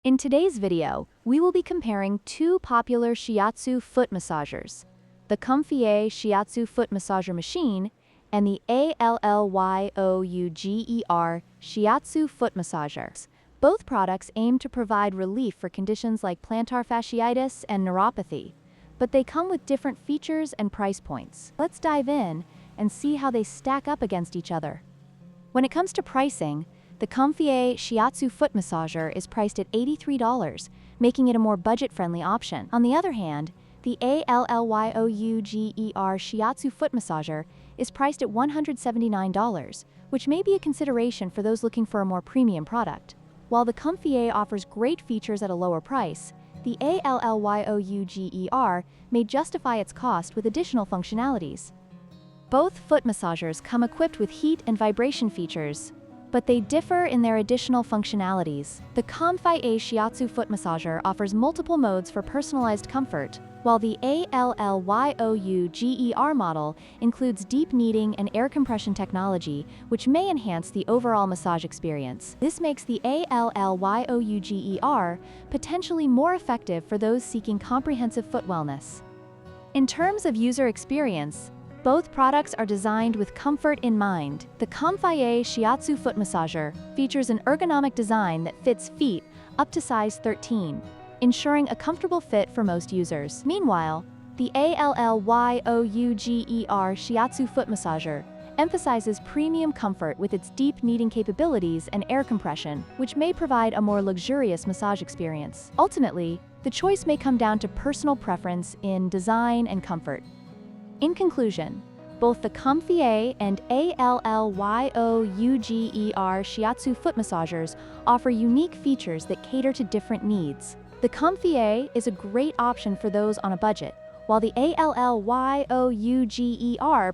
In today's video, we will be comparing two popular shiatsu foot massagers, the COMFIER Shiatsu foot massager machine and the ALLYOUGER Shiatsu foot massager. Both products aim to provide relief for conditions like plantar fasciitis and neuropathy, but they come with different features and price points. Let's dive in and see how they stack up against each other. When it comes to pricing, the COMFIER Shiatsu foot massager is priced at $83, making it a more budget-friendly option. On the other hand, the ALLYOUGER Shiatsu foot massager is priced at $179, which may be a consideration for those looking for a more premium product. While the COMFIER offers great features at a lower price, the ALLYOUGER may justify its cost with additional functionalities. Both foot massagers come equipped with heat and vibration features, but they differ in their additional functionalities. The COMFIER Shiatsu foot massager offers multiple modes for personalized comfort, while the ALLYOUGER model includes deep kneading and air compression technology, which may enhance the overall massage experience. This makes the ALLYOUGER potentially more effective for those seeking comprehensive foot wellness. In terms of user experience, both products are designed with comfort in mind. The COMFIER Shiatsu foot massager features an ergonomic design that fits feet up to size 13, ensuring a comfortable fit for most users. Meanwhile, the ALLYOUGER Shiatsu foot massager emphasizes premium comfort with its deep kneading capabilities and air compression, which may provide a more luxurious massage experience. Ultimately, the choice may come down to personal preference in design and comfort. In conclusion, both the COMFIER and ALLYOUGER Shiatsu foot massagers offer unique features that cater to different needs. The COMFIER is a great option for those on a budget, while the ALLYOUGER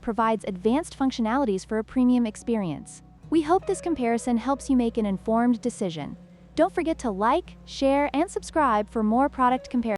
provides advanced functionalities for a premium experience. We hope this comparison helps you make an informed decision. Don't forget to like, share, and subscribe for more product comparisons.